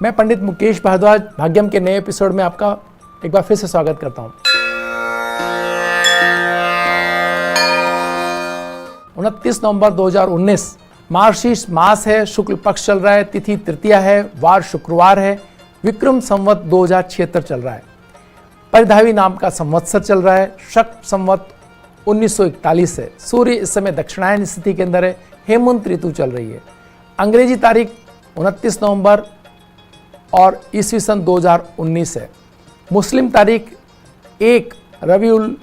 मैं पंडित मुकेश भारद्वाज भाग्यम के नए एपिसोड में आपका एक बार फिर से स्वागत करता हूं। 29 नवंबर 2019 मार्गशीर्ष मास है, शुक्ल पक्ष चल रहा है, तिथि तृतीया है, वार शुक्रवार है, विक्रम संवत 2076 चल रहा है, परिधावी नाम का संवत्सर चल रहा है, शक संवत 1941 है। सूर्य इस समय दक्षिणायन स्थिति के अंदर है, हेमंत ऋतु चल रही है। अंग्रेजी तारीख 29 नवंबर और ईस्वी सन 2019 है। मुस्लिम तारीख 1 रबीउल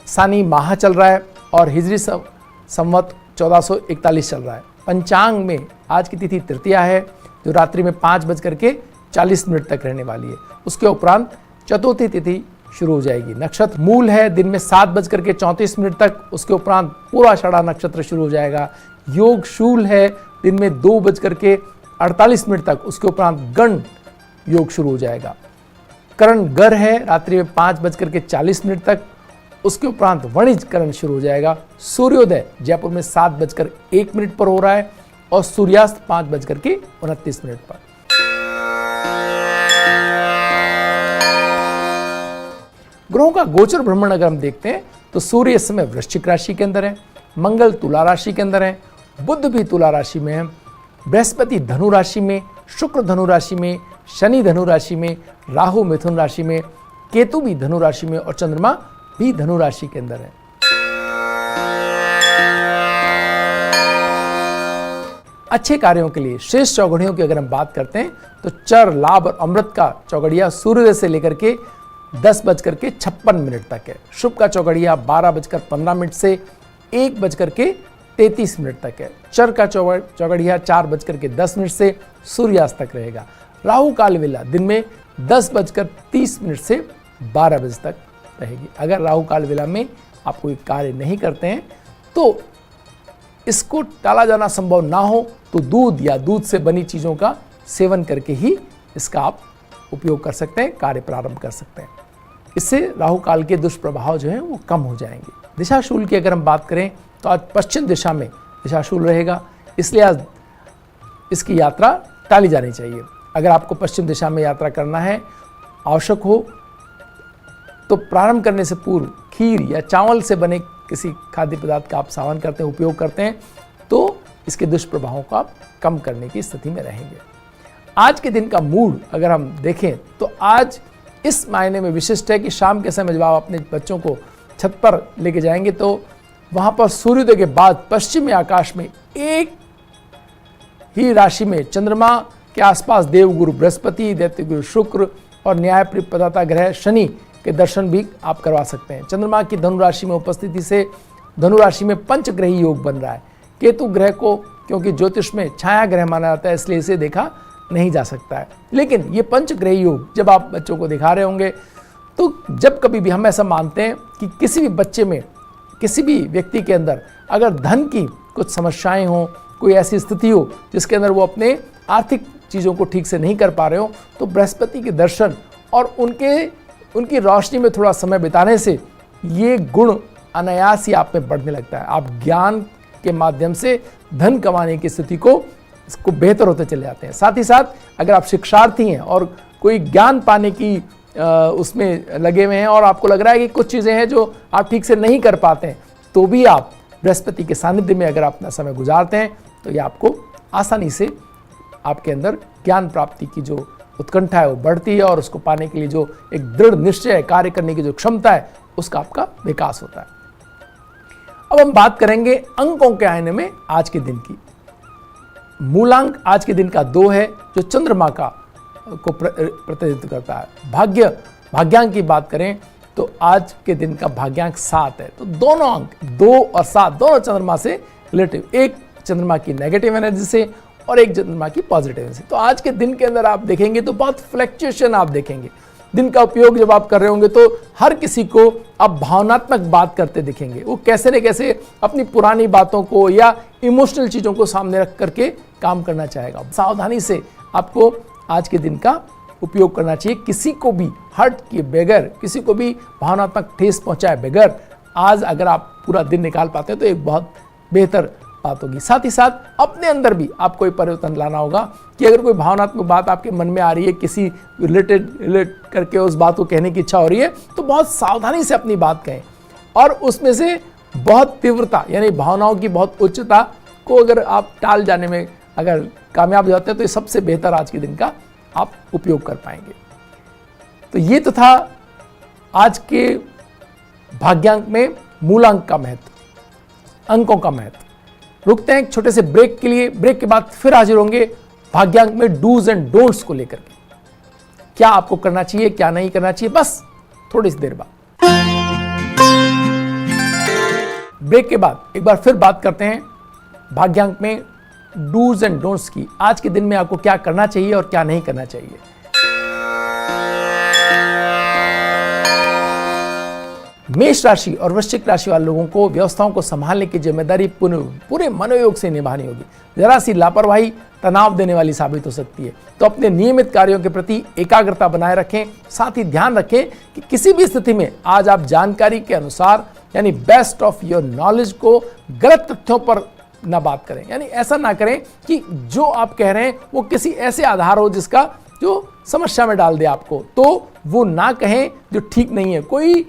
सानी माह चल रहा है और हिजरी संवत 1441 चल रहा है। पंचांग में आज की तिथि तृतीया है जो रात्रि में 5:40 तक रहने वाली है। उसके उपरांत चतुर्थी तिथि शुरू हो जाएगी। नक्षत्र मूल है, दिन में 7:34 तक, उसके उपरांत पूर्वाषाढ़ा नक्षत्र शुरू हो जाएगा। योग शूल है, दिन में 2:48 तक, उसके उपरांत गण योग शुरू हो जाएगा। करण गर है, रात्रि में 5:40 तक, उसके उपरांत वणिज करण शुरू हो जाएगा। सूर्योदय जयपुर में 7:01 पर हो रहा है और सूर्यास्त 5:29 पर। ग्रहों का गोचर भ्रमण अगर हम देखते हैं तो सूर्य इस समय वृश्चिक राशि के अंदर है, मंगल तुला राशि के अंदर है, बुध भी तुला राशि में है, बृहस्पति धनु राशि में, शुक्र धनु राशि में, शनि धनु राशि में, राहु मिथुन राशि में, केतु भी धनु राशि में और चंद्रमा भी धनु राशि के अंदर है। अच्छे कार्यों के लिए श्रेष्ठ चौघड़ियों की अगर हम बात करते हैं तो चर, लाभ और अमृत का चौघड़िया सूर्योदय से लेकर के 10:56 तक है। शुभ का चौघड़िया 12:15 से 1:33 तक है। चर का चौघड़िया 4:10 से सूर्यास्त तक रहेगा। राहु काल वेला दिन में 10:30 से 12 बजे तक रहेगी। अगर राहु काल वेला में आप कोई कार्य नहीं करते हैं तो इसको टाला जाना संभव ना हो तो दूध या दूध से बनी चीज़ों का सेवन करके ही इसका आप उपयोग कर सकते हैं, कार्य प्रारंभ कर सकते हैं। इससे राहु काल के दुष्प्रभाव जो हैं वो कम हो जाएंगे। दिशाशूल की अगर हम बात करें तो आज पश्चिम दिशा में दिशाशूल रहेगा, इसलिए आज इसकी यात्रा टाली जानी चाहिए। अगर आपको पश्चिम दिशा में यात्रा करना है, आवश्यक हो तो प्रारंभ करने से पूर्व खीर या चावल से बने किसी खाद्य पदार्थ का आप सेवन करते हैं, उपयोग करते हैं तो इसके दुष्प्रभावों को आप कम करने की स्थिति में रहेंगे। आज के दिन का मूड अगर हम देखें तो आज इस मायने में विशिष्ट है कि शाम के समय जब आप अपने बच्चों को छत पर लेके जाएंगे तो वहाँ पर सूर्योदय के बाद पश्चिमी आकाश में एक ही राशि में चंद्रमा के आसपास देवगुरु बृहस्पति, दैत्यगुरु शुक्र और न्यायप्रिय प्रदाता ग्रह शनि के दर्शन भी आप करवा सकते हैं। चंद्रमा की धनु राशि में उपस्थिति से धनु राशि में पंचग्रही योग बन रहा है। केतु ग्रह को क्योंकि ज्योतिष में छाया ग्रह माना जाता है इसलिए इसे देखा नहीं जा सकता है, लेकिन ये पंचग्रही योग जब आप बच्चों को दिखा रहे होंगे तो जब कभी भी हम ऐसा मानते हैं कि किसी भी बच्चे में, किसी भी व्यक्ति के अंदर अगर धन की कुछ समस्याएं हों, कोई ऐसी स्थिति हो जिसके अंदर वो अपने आर्थिक चीज़ों को ठीक से नहीं कर पा रहे हो तो बृहस्पति के दर्शन और उनकी रोशनी में थोड़ा समय बिताने से ये गुण अनायास ही आप में बढ़ने लगता है। आप ज्ञान के माध्यम से धन कमाने की स्थिति को इसको बेहतर होते चले जाते हैं। साथ ही साथ अगर आप शिक्षार्थी हैं और कोई ज्ञान पाने की उसमें लगे हुए हैं और आपको लग रहा है कि कुछ चीज़ें हैं जो आप ठीक से नहीं कर पाते हैं तो भी आप बृहस्पति के सानिध्य में अगर अपना समय गुजारते हैं तो ये आपको आसानी से आपके अंदर ज्ञान प्राप्ति की जो उत्कंठा है वो बढ़ती है और उसको पाने के लिए जो एक दृढ़ निश्चय है, कार्य करने की जो क्षमता है उसका आपका विकास होता है। अब हम बात करेंगे अंकों के आयाम में आज के दिन की। मूलांक आज के दिन का 2 है जो चंद्रमा का को प्रतिनिधित्व करता है। भाग्यांक की बात करें तो आज के दिन का भाग्यांक 7 है। तो दोनों अंक 2 और 7 दोनों चंद्रमा से रिलेटिव, एक चंद्रमा की नेगेटिव एनर्जी से और एक चंद्रमा की पॉजिटिव एनर्जी। तो आज के दिन के अंदर आप देखेंगे तो बहुत फ्लक्चुएशन आप देखेंगे। दिन का उपयोग जब आप कर रहे होंगे तो हर किसी को आप भावनात्मक बात करते दिखेंगे। वो कैसे न कैसे अपनी पुरानी बातों को या इमोशनल चीज़ों को सामने रख करके काम करना चाहेगा। सावधानी से आपको आज के दिन का उपयोग करना चाहिए। किसी को भी हर्ट किए बगैर, किसी को भी भावनात्मक ठेस पहुंचाए बगैर आज अगर आप पूरा दिन निकाल पाते हैं तो एक बहुत बेहतर बात होगी। साथ ही साथ अपने अंदर भी आपको ये परिवर्तन लाना होगा कि अगर कोई भावनात्मक बात आपके मन में आ रही है, किसी रिलेट करके उस बात को कहने की इच्छा हो रही है, तो बहुत सावधानी से अपनी बात कहें और उसमें से बहुत तीव्रता यानी भावनाओं की बहुत उच्चता को अगर आप टाल जाने में अगर कामयाब हो जाते हैं तो ये सबसे बेहतर आज के दिन का आप उपयोग कर पाएंगे। तो ये तो था आज के भाग्यांक में मूलांक का महत्व, अंकों का महत्व। रुकते हैं एक छोटे से ब्रेक के लिए, ब्रेक के बाद फिर हाजिर होंगे भाग्यांक में डूज एंड डोंट्स को लेकर के, क्या आपको करना चाहिए क्या नहीं करना चाहिए, बस थोड़ी सी देर बाद। ब्रेक के बाद एक बार फिर बात करते हैं भाग्यांक में डूज एंड डोंट्स की। आज के दिन में आपको क्या करना चाहिए और क्या नहीं करना चाहिए। मेष राशि और वृश्चिक राशि वाले लोगों को व्यवस्थाओं को संभालने की जिम्मेदारी पूरे मनोयोग से निभानी होगी। जरा सी लापरवाही तनाव देने वाली साबित हो सकती है, तो अपने नियमित कार्यों के प्रति एकाग्रता बनाए रखें। साथ ही ध्यान रखें कि किसी भी स्थिति में आज आप जानकारी के अनुसार यानी बेस्ट ऑफ योर नॉलेज को गलत तथ्यों पर ना बात करें। यानी ऐसा ना करें कि जो आप कह रहे हैं वो किसी ऐसे आधार हो जिसका जो समस्या में डाल दे आपको, तो वो ना कहें जो ठीक नहीं है। कोई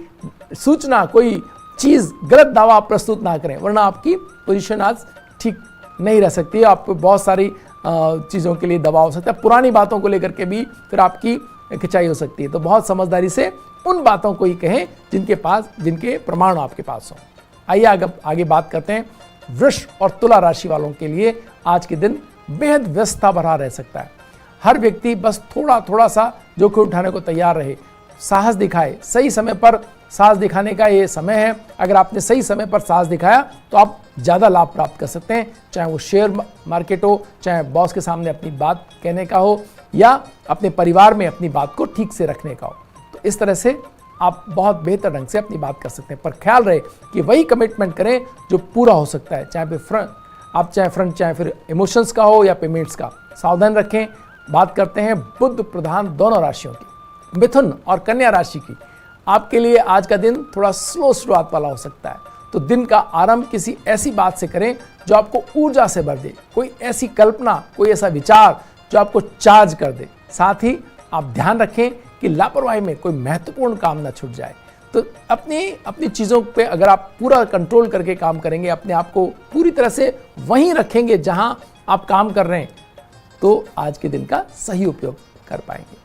सूचना कोई चीज गलत दावा आप प्रस्तुत ना करें, वरना आपकी पोजीशन आज ठीक नहीं रह सकती है। आपको बहुत सारी चीज़ों के लिए दबाव हो सकता है, पुरानी बातों को लेकर के भी फिर आपकी खिंचाई हो सकती है। तो बहुत समझदारी से उन बातों को ही कहें जिनके प्रमाण आपके पास हो। आइए आगे बात करते हैं वृष और तुला राशि वालों के लिए आज के दिन बेहद व्यस्तता भरा रह सकता है। हर व्यक्ति बस थोड़ा सा जोखिम उठाने को तैयार रहे, साहस दिखाए। सही समय पर साहस दिखाने का ये समय है। अगर आपने सही समय पर साहस दिखाया तो आप ज़्यादा लाभ प्राप्त कर सकते हैं, चाहे वो शेयर मार्केट हो, चाहे बॉस के सामने अपनी बात कहने का हो, या अपने परिवार में अपनी बात को ठीक से रखने का हो। तो इस तरह से आप बहुत बेहतर ढंग से अपनी बात कर सकते हैं। पर ख्याल रहे कि वही कमिटमेंट करें जो पूरा हो सकता है, चाहे फ्रंट चाहे फिर इमोशंस का हो या पेमेंट्स का। सावधान रखें। बात करते हैं बुध प्रधान दोनों राशियों की, मिथुन और कन्या राशि की। आपके लिए आज का दिन थोड़ा स्लो शुरुआत वाला हो सकता है, तो दिन का आरंभ किसी ऐसी बात से करें जो आपको ऊर्जा से भर दे, कोई ऐसी कल्पना, कोई ऐसा विचार जो आपको चार्ज कर दे। साथ ही आप ध्यान रखें कि लापरवाही में कोई महत्वपूर्ण काम ना छूट जाए। तो अपनी चीज़ों पे अगर आप पूरा कंट्रोल करके काम करेंगे, अपने आप को पूरी तरह से वहीं रखेंगे जहां आप काम कर रहे हैं, तो आज के दिन का सही उपयोग कर पाएंगे।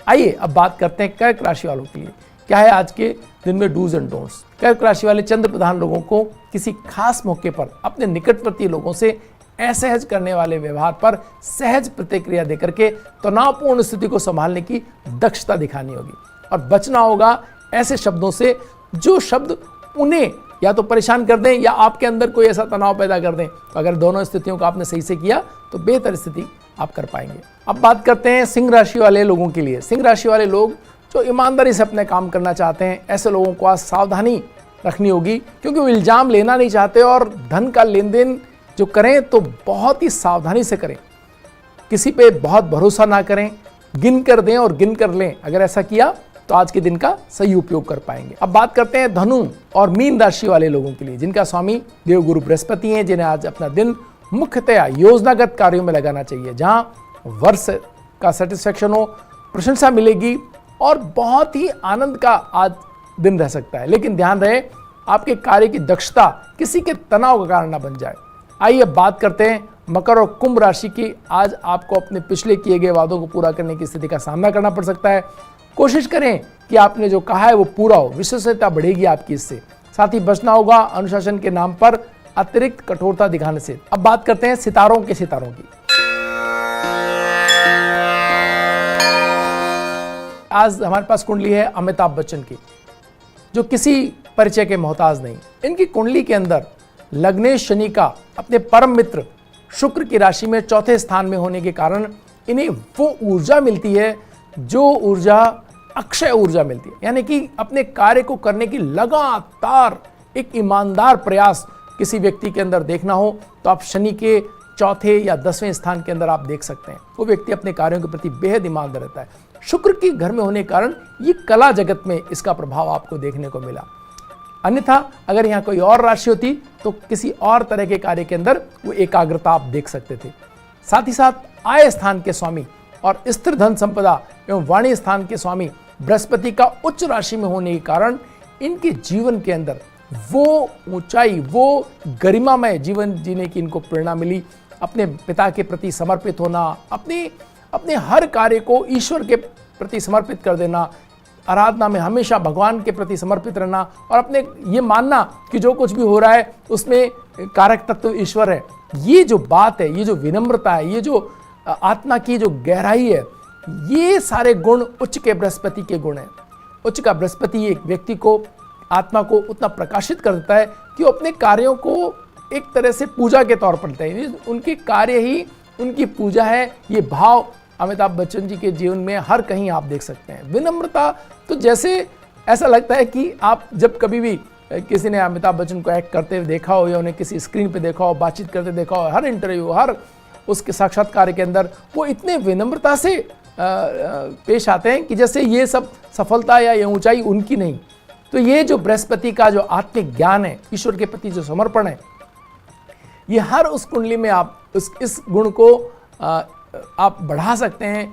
आइए अब बात करते हैं कर्क राशि वालों के लिए क्या है आज के दिन में डूज एंड डोंट्स। कर्क राशि वाले चंद्र प्रधान लोगों को किसी खास मौके पर अपने निकटवर्ती लोगों से असहज करने वाले व्यवहार पर सहज प्रतिक्रिया देकर के तनावपूर्ण स्थिति को संभालने की दक्षता दिखानी होगी, और बचना होगा ऐसे शब्दों से जो शब्द उन्हें या तो परेशान कर दें या आपके अंदर कोई ऐसा तनाव पैदा कर दें। तो अगर दोनों स्थितियों को आपने सही से किया तो बेहतर स्थिति आप कर पाएंगे। अब बात करते हैं सिंह राशि वाले लोगों के लिए। सिंह राशि वाले लोग जो ईमानदारी से अपने काम करना चाहते हैं, ऐसे लोगों को आज सावधानी रखनी होगी, क्योंकि वो इल्जाम लेना नहीं चाहते और धन का लेन देन जो करें तो बहुत ही सावधानी से करें। किसी पे बहुत भरोसा ना करें, गिन कर दें और गिन कर लें। अगर ऐसा किया तो आज के दिन का सही उपयोग कर पाएंगे। अब बात करते हैं धनु और मीन राशि वाले लोगों के लिए, जिनका स्वामी देवगुरु बृहस्पति हैं, जिन्हें आज अपना दिन मुख्यतया योजनागत कार्यों में लगाना चाहिए, जहां वर्ष का सेटिस्फेक्शन हो, प्रशंसा मिलेगी और बहुत ही आनंद का आज दिन रह सकता है। लेकिन ध्यान रहे आपके कार्य की दक्षता किसी के तनाव का कारण ना बन जाए। आइए अब बात करते हैं मकर और कुंभ राशि की। आज आपको अपने पिछले किए गए वादों को पूरा करने की स्थिति का सामना करना पड़ सकता है। कोशिश करें कि आपने जो कहा है वो पूरा हो, विश्वसनीयता बढ़ेगी आपकी इससे। साथ ही बचना होगा अनुशासन के नाम पर अतिरिक्त कठोरता दिखाने से। अब बात करते हैं सितारों की। आज हमारे पास कुंडली है अमिताभ बच्चन की, जो किसी परिचय के मोहताज नहीं। इनकी कुंडली के अंदर लग्नेश शनि का अपने परम मित्र शुक्र की राशि में चौथे स्थान में होने के कारण इन्हें वो ऊर्जा मिलती है जो ऊर्जा अक्षय ऊर्जा मिलती है। यानी कि अपने कार्य को करने की लगातार एक ईमानदार प्रयास किसी व्यक्ति के अंदर देखना हो तो आप शनि के चौथे या 10वें स्थान के अंदर आप देख सकते हैं। वो व्यक्ति अपने कार्यों के प्रति बेहद ईमानदार रहता है। शुक्र के घर में होने के कारण ये कला जगत में इसका प्रभाव आपको देखने को मिला। अन्यथा अगर यहाँ कोई और राशि होती तो किसी और तरह के कार्य के अंदर वो एकाग्रता आप देख सकते थे। साथ ही साथ आय स्थान के स्वामी और स्थिर धन संपदा एवं वाणी स्थान के स्वामी बृहस्पति का उच्च राशि में होने के कारण इनके जीवन के अंदर वो ऊंचाई, वो गरिमामय जीवन जीने की इनको प्रेरणा मिली। अपने पिता के प्रति समर्पित होना, अपने हर कार्य को ईश्वर के प्रति समर्पित कर देना, आराधना में हमेशा भगवान के प्रति समर्पित रहना और अपने ये मानना कि जो कुछ भी हो रहा है उसमें कारक तत्व ईश्वर है। ये जो बात है, ये जो विनम्रता है, ये जो आत्मा की जो गहराई है, ये सारे गुण उच्च के बृहस्पति के गुण हैं। उच्च का बृहस्पति एक व्यक्ति को, आत्मा को उतना प्रकाशित कर देता है कि वो अपने कार्यों को एक तरह से पूजा के तौर पर लेते हैं। उनके कार्य ही उनकी पूजा है। ये भाव अमिताभ बच्चन जी के जीवन में हर कहीं आप देख सकते हैं। विनम्रता तो जैसे ऐसा लगता है कि आप जब कभी भी किसी ने अमिताभ बच्चन को एक्ट करते हुए देखा हो या उन्हें किसी स्क्रीन पे देखा हो, बातचीत करते देखा हो, हर इंटरव्यू, हर उसके साक्षात्कार के अंदर वो इतने विनम्रता से पेश आते हैं कि जैसे ये सब सफलता या ये ऊंचाई उनकी नहीं। तो ये जो बृहस्पति का जो आत्मिक ज्ञान है, ईश्वर के प्रति जो समर्पण है, ये हर उस कुंडली में आप इस गुण को आप बढ़ा सकते हैं,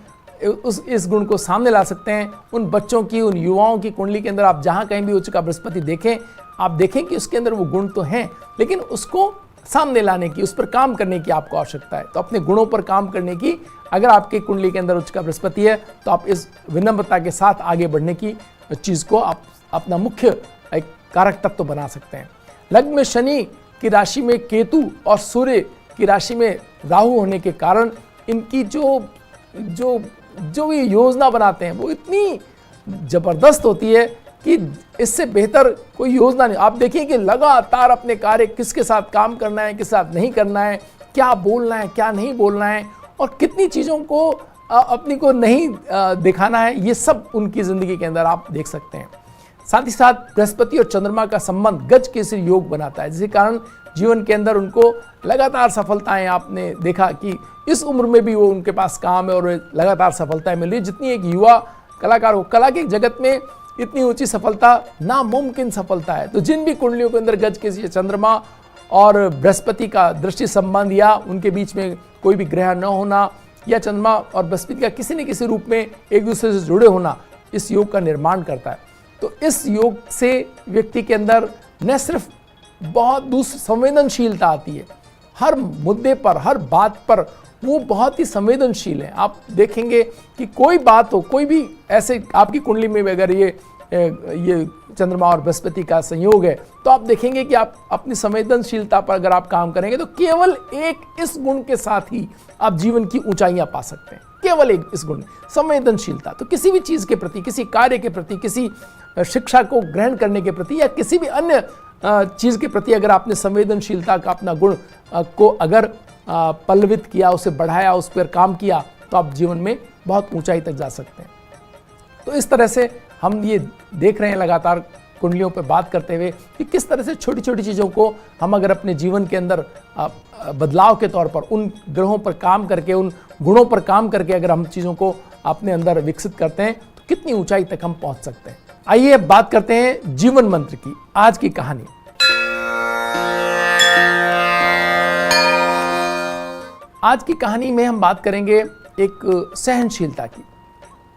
इस गुण को सामने ला सकते हैं। उन बच्चों की, उन युवाओं की कुंडली के अंदर आप जहाँ कहीं भी उच्च का बृहस्पति देखें, आप देखें कि उसके अंदर वो गुण तो हैं, लेकिन उसको सामने लाने की, उस पर काम करने की आपको आवश्यकता है। तो अपने गुणों पर काम करने की, अगर आपकी कुंडली के अंदर उच्च का बृहस्पति है तो आप इस विनम्रता के साथ आगे बढ़ने की चीज़ को आप अपना मुख्य एक कारक तत्व बना सकते हैं। लग्न में शनि की राशि में केतु और सूर्य की राशि में राहु होने के कारण इनकी जो ये योजना बनाते हैं वो इतनी जबरदस्त होती है कि इससे बेहतर कोई योजना नहीं। आप देखिए कि लगातार अपने कार्य, किसके साथ काम करना है, किसके साथ नहीं करना है, क्या बोलना है, क्या नहीं बोलना है और कितनी चीज़ों को अपनी को नहीं दिखाना है, ये सब उनकी ज़िंदगी के अंदर आप देख सकते हैं। साथ ही साथ बृहस्पति और चंद्रमा का संबंध गज केसरी योग बनाता है, जिसके कारण जीवन के अंदर उनको लगातार सफलताएं, आपने देखा कि इस उम्र में भी वो उनके पास काम है और लगातार सफलताएं मिल रही है। जितनी एक युवा कलाकार हो, कला के जगत में इतनी ऊंची सफलता नामुमकिन सफलता है। तो जिन भी कुंडलियों के अंदर गज केसरी चंद्रमा और बृहस्पति का दृष्टि संबंध या उनके बीच में कोई भी ग्रह न होना या चंद्रमा और बृहस्पति का किसी न किसी रूप में एक दूसरे से जुड़े होना इस योग का निर्माण करता है। तो इस योग से व्यक्ति के अंदर न सिर्फ बहुत संवेदनशीलता आती है, हर मुद्दे पर, हर बात पर वो बहुत ही संवेदनशील है। आप देखेंगे कि कोई बात हो, कोई भी ऐसे आपकी कुंडली में अगर ये चंद्रमा और बृहस्पति का संयोग है तो आप देखेंगे कि आप अपनी संवेदनशीलता पर अगर आप काम करेंगे तो केवल एक इस गुण के साथ ही आप जीवन की ऊंचाइयां पा सकते हैं। केवल एक इस गुण, संवेदनशीलता। तो किसी भी चीज़ के प्रति, किसी कार्य के प्रति, किसी शिक्षा को ग्रहण करने के प्रति या किसी भी अन्य चीज़ के प्रति अगर आपने संवेदनशीलता का अपना गुण को अगर पल्लवित किया, उसे बढ़ाया, उस पर काम किया तो आप जीवन में बहुत ऊंचाई तक जा सकते हैं। तो इस तरह से हम ये देख रहे हैं लगातार कुंडलियों पर बात करते हुए कि किस तरह से छोटी छोटी चीज़ों को हम अगर अपने जीवन के अंदर बदलाव के तौर पर उन ग्रहों पर काम करके, उन गुणों पर काम करके अगर हम चीज़ों को अपने अंदर विकसित करते हैं तो कितनी ऊंचाई तक हम पहुंच सकते हैं। आइए अब बात करते हैं जीवन मंत्र की, आज की कहानी। आज की कहानी में हम बात करेंगे एक सहनशीलता की।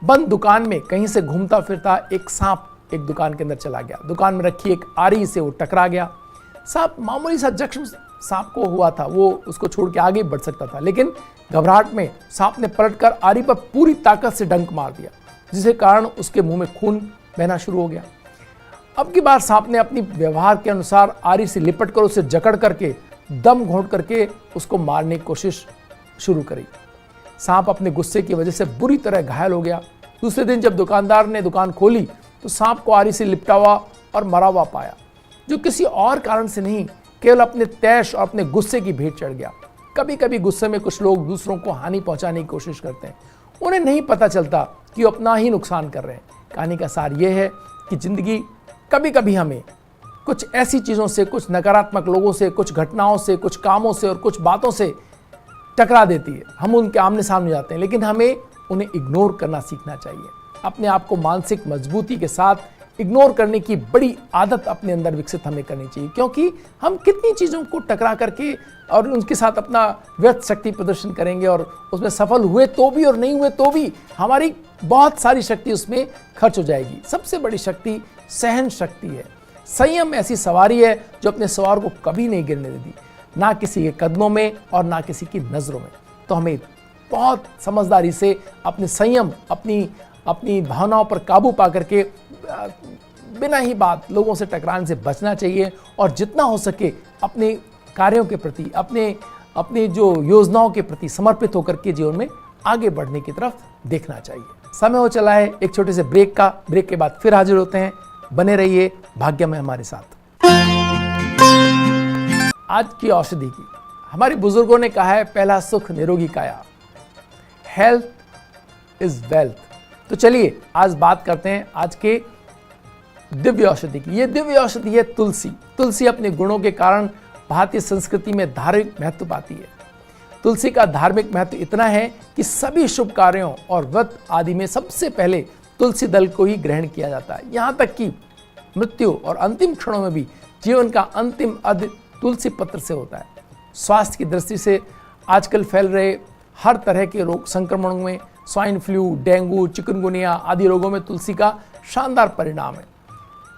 बंद दुकान में कहीं से घूमता फिरता एक सांप एक दुकान के अंदर चला गया। दुकान में रखी एक आरी से वो टकरा गया। सांप मामूली सा जख्म सांप को हुआ था, वो उसको छोड़ के आगे बढ़ सकता था, लेकिन घबराहट में सांप ने पलटकर आरी पर पूरी ताकत से डंक मार दिया, जिसके कारण उसके मुंह में खून बहना शुरू हो गया। अब की बार सांप ने अपनी व्यवहार के अनुसार आरी से लिपट कर उसे जकड़ करके दम घोंट करके उसको मारने की कोशिश शुरू करी। सांप अपने गुस्से की वजह से बुरी तरह घायल हो गया। दूसरे दिन जब दुकानदार ने दुकान खोली तो सांप को आरी से लिपटा हुआ और मरा हुआ पाया, जो किसी और कारण से नहीं, केवल अपने तैश और अपने गुस्से की भेंट चढ़ गया। कभी कभी गुस्से में कुछ लोग दूसरों को हानि पहुंचाने की कोशिश करते हैं, उन्हें नहीं पता चलता कि वो अपना ही नुकसान कर रहे हैं। कहानी का सार यह है कि जिंदगी कभी कभी हमें कुछ ऐसी चीज़ों से, कुछ नकारात्मक लोगों से, कुछ घटनाओं से, कुछ कामों से और कुछ बातों से टकरा देती है। हम उनके आमने सामने जाते हैं, लेकिन हमें उन्हें इग्नोर करना सीखना चाहिए। अपने आप को मानसिक मजबूती के साथ इग्नोर करने की बड़ी आदत अपने अंदर विकसित हमें करनी चाहिए, क्योंकि हम कितनी चीज़ों को टकरा करके और उनके साथ अपना व्यर्थ शक्ति प्रदर्शन करेंगे और उसमें सफल हुए तो भी और नहीं हुए तो भी हमारी बहुत सारी शक्ति उसमें खर्च हो जाएगी। सबसे बड़ी शक्ति सहन शक्ति है। संयम ऐसी सवारी है जो अपने सवार को कभी नहीं गिरने देती, ना किसी के कदमों में और ना किसी की नज़रों में। तो हमें बहुत समझदारी से अपने संयम, अपनी भावनाओं पर काबू पा करके बिना ही बात लोगों से टकराने से बचना चाहिए और जितना हो सके अपने कार्यों के प्रति, अपने जो योजनाओं के प्रति समर्पित होकर के जीवन में आगे बढ़ने की तरफ देखना चाहिए। समय हो चला है एक छोटे से ब्रेक का। ब्रेक के बाद फिर हाजिर होते हैं। बने रहिए भाग्य में हमारे साथ। आज की औषधि की, हमारे बुजुर्गों ने कहा है, पहला सुख निरोगी काया, हेल्थ इज वेल्थ। तो चलिए आज बात करते हैं आज के दिव्य औषधि की। ये दिव्य औषधि है तुलसी। तुलसी अपने गुणों के कारण भारतीय संस्कृति में धार्मिक महत्व पाती है। तुलसी का धार्मिक महत्व इतना है कि सभी शुभ कार्यों और व्रत आदि में सबसे पहले तुलसी दल को ही ग्रहण किया जाता है। यहाँ तक कि मृत्यु और अंतिम क्षणों में भी जीवन का अंतिम अध तुलसी पत्र से होता है। स्वास्थ्य की दृष्टि से आजकल फैल रहे हर तरह के रोग संक्रमणों में स्वाइन फ्लू, डेंगू, चिकनगुनिया आदि रोगों में तुलसी का शानदार परिणाम है।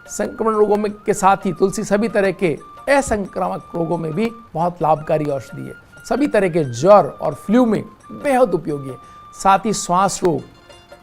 संक्रमण रोगों में के साथ ही तुलसी सभी तरह के असंक्रामक रोगों में भी बहुत लाभकारी औषधि है। सभी तरह के ज्वर और फ्लू में बेहद उपयोगी है। साथ ही श्वास रोग,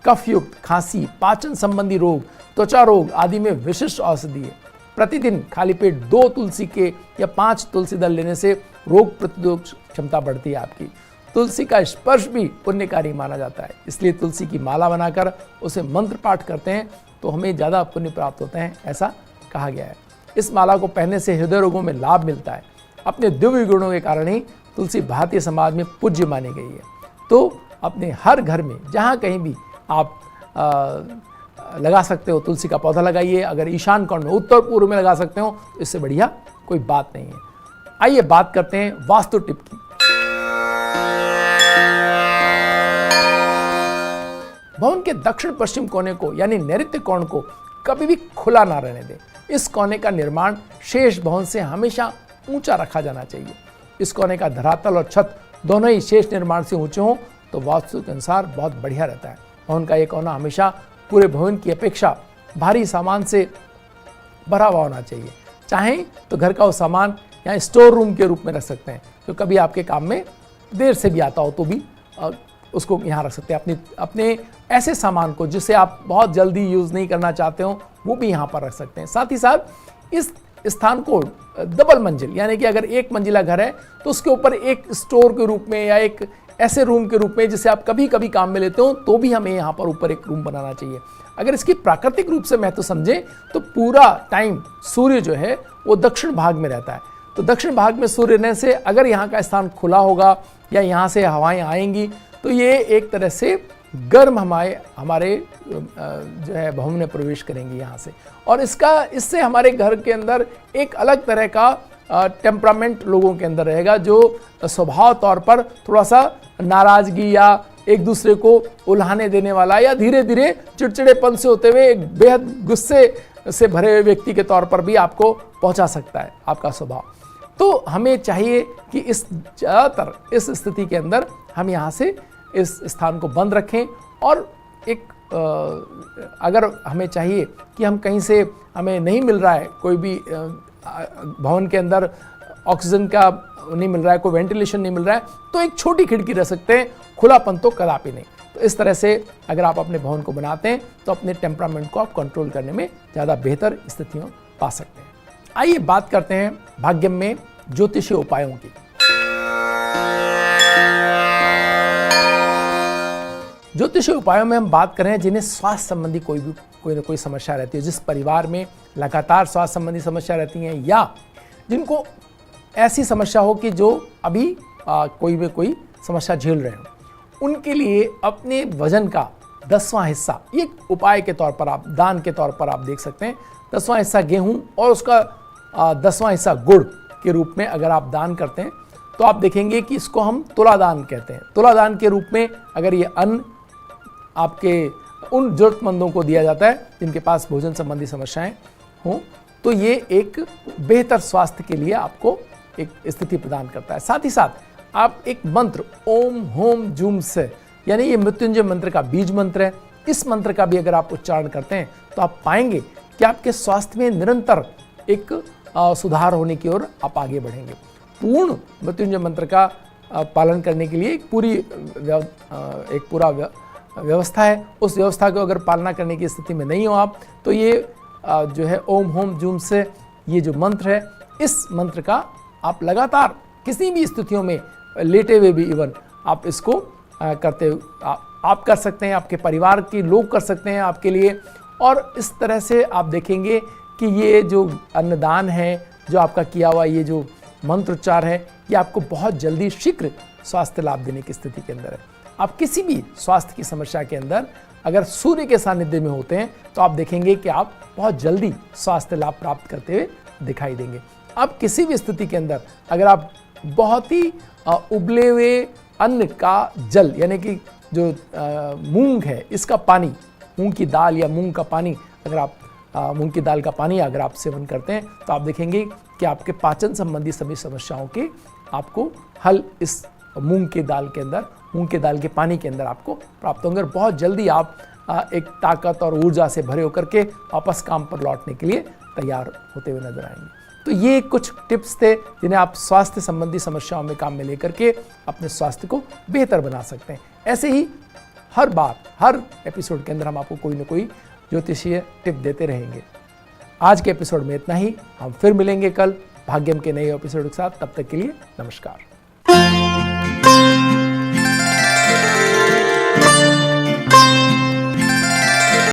कफयुक्त खांसी, पाचन संबंधी रोग, त्वचा रोग आदि में विशिष्ट औषधि है। प्रतिदिन खाली पेट 2 तुलसी के या 5 तुलसी दल लेने से रोग प्रतिरोधक क्षमता बढ़ती है आपकी। तुलसी का स्पर्श भी पुण्यकारी माना जाता है, इसलिए तुलसी की माला बनाकर उसे मंत्र पाठ करते हैं तो हमें ज़्यादा पुण्य प्राप्त होते हैं, ऐसा कहा गया है। इस माला को पहनने से हृदय रोगों में लाभ मिलता है। अपने दिव्य गुणों के कारण ही तुलसी भारतीय समाज में पूज्य मानी गई है। तो अपने हर घर में जहाँ कहीं भी आप लगा सकते हो तुलसी का पौधा लगाइए। अगर ईशान कोण में, उत्तर पूर्व में लगा सकते हो, इससे बढ़िया कोई बात नहीं है। आइए बात करते हैं वास्तु टिप की। भवन के दक्षिण पश्चिम कोने को यानी नैऋत्य कोण को कभी भी खुला ना रहने दें। इस कोने का निर्माण शेष भवन से हमेशा ऊंचा रखा जाना चाहिए। इस कोने का धरातल और छत दोनों ही शेष निर्माण से ऊंचे हों तो वास्तु के अनुसार बहुत बढ़िया रहता है। भवन का ये कोना हमेशा पूरे भवन की अपेक्षा भारी सामान से भरा हुआ होना चाहिए। चाहें तो घर का वो सामान या स्टोर रूम के रूप में रख सकते हैं, जो कभी आपके काम में देर से भी आता हो तो भी उसको यहाँ रख सकते हैं। अपने ऐसे सामान को जिसे आप बहुत जल्दी यूज़ नहीं करना चाहते हो वो भी यहाँ पर रख सकते हैं। साथ ही साथ इस स्थान को डबल मंजिल यानी कि अगर 1 मंजिला घर है तो उसके ऊपर एक स्टोर के रूप में या एक ऐसे रूम के रूप में जिसे आप कभी कभी काम में लेते हो तो भी हमें यहाँ पर ऊपर एक रूम बनाना चाहिए। अगर इसकी प्राकृतिक रूप से महत्व समझें तो पूरा टाइम सूर्य जो है वो दक्षिण भाग में रहता है। तो दक्षिण भाग में सूर्य रहने से अगर यहाँ का स्थान खुला होगा या यहाँ से हवाएं आएंगी तो ये एक तरह से गर्म हमारे जो है भवन में प्रवेश करेंगी यहाँ से, और इससे हमारे घर के अंदर एक अलग तरह का टेम्परामेंट लोगों के अंदर रहेगा, जो स्वभाव तौर पर थोड़ा सा नाराजगी या एक दूसरे को उल्हाने देने वाला या धीरे धीरे चिड़चिड़ेपन से होते हुए एक बेहद गुस्से से भरे हुए व्यक्ति के तौर पर भी आपको पहुंचा सकता है आपका स्वभाव। तो हमें चाहिए कि ज़्यादातर इस स्थिति के अंदर हम यहाँ से इस स्थान को बंद रखें, और एक अगर हमें चाहिए कि हम कहीं से हमें नहीं मिल रहा है, कोई भी भवन के अंदर ऑक्सीजन का नहीं मिल रहा है, कोई वेंटिलेशन नहीं मिल रहा है, तो एक छोटी खिड़की रख सकते हैं, खुलापन तो कदापि नहीं। तो इस तरह से अगर आप अपने भवन को बनाते हैं तो अपने टेम्परामेंट को आप कंट्रोल करने में ज़्यादा बेहतर स्थितियों पा सकते हैं। आइए बात करते हैं भाग्यम में ज्योतिषीय उपायों की। ज्योतिषीय उपायों में हम बात करें जिन्हें स्वास्थ्य संबंधी कोई ना कोई समस्या रहती है, जिस परिवार में लगातार स्वास्थ्य संबंधी समस्या रहती हैं या जिनको ऐसी समस्या हो कि जो अभी कोई समस्या झेल रहे हो, उनके लिए अपने वजन का 10वां हिस्सा ये उपाय के तौर पर आप दान के तौर पर आप देख सकते हैं। 10वां हिस्सा गेहूं और उसका 10वां हिस्सा गुड़ के रूप में अगर आप दान करते हैं तो आप देखेंगे कि इसको हम तुलादान कहते हैं। तुलादान के रूप में अगर ये अन्न आपके उन जरूरतमंदों को दिया जाता है जिनके पास भोजन संबंधी समस्याएं हों, तो ये एक बेहतर स्वास्थ्य के लिए आपको एक स्थिति प्रदान करता है। साथ ही साथ आप एक मंत्र ओम होम जूम से, यानी ये मृत्युंजय मंत्र का बीज मंत्र है, इस मंत्र का भी अगर आप उच्चारण करते हैं तो आप पाएंगे कि आपके स्वास्थ्य में निरंतर एक सुधार होने की ओर आप आगे बढ़ेंगे। पूर्ण मृत्युंजय मंत्र का पालन करने के लिए एक पूरा व्यवस्था है। उस व्यवस्था को अगर पालना करने की स्थिति में नहीं हो आप, तो ये जो है ओम होम जूम से ये जो मंत्र है, इस मंत्र का आप लगातार किसी भी स्थितियों में लेटे हुए भी इवन आप इसको करते आप कर सकते हैं, आपके परिवार के लोग कर सकते हैं आपके लिए। और इस तरह से आप देखेंगे कि ये जो अन्नदान है, जो आपका किया हुआ ये जो मंत्रोच्चार है, ये आपको बहुत जल्दी शीघ्र स्वास्थ्य लाभ देने की स्थिति के अंदर है। आप किसी भी स्वास्थ्य की समस्या के अंदर अगर सूर्य के सानिध्य में होते हैं तो आप देखेंगे कि आप बहुत जल्दी स्वास्थ्य लाभ प्राप्त करते हुए दिखाई देंगे। अब किसी भी स्थिति के अंदर अगर आप बहुत ही उबले हुए अन्न का जल, यानी कि जो मूंग है इसका पानी, मूंग की दाल या मूंग का पानी, अगर आप मूंग की दाल का पानी अगर आप सेवन करते हैं तो आप देखेंगे कि आपके पाचन संबंधी सभी समस्याओं के आपको हल इस मूंग की दाल के अंदर, मूंग की दाल के पानी के अंदर आपको प्राप्त होंगे और बहुत जल्दी आप एक ताकत और ऊर्जा से भरे होकर के वापस काम पर लौटने के लिए तैयार होते हुए नजर आएंगे। तो ये कुछ टिप्स थे जिन्हें आप स्वास्थ्य संबंधी समस्याओं में काम में लेकर के अपने स्वास्थ्य को बेहतर बना सकते हैं। ऐसे ही हर बार हर एपिसोड के अंदर हम आपको कोई ना कोई ज्योतिषीय टिप देते रहेंगे। आज के एपिसोड में इतना ही। हम फिर मिलेंगे कल भाग्यम के नए एपिसोड के साथ। तब तक के लिए नमस्कार।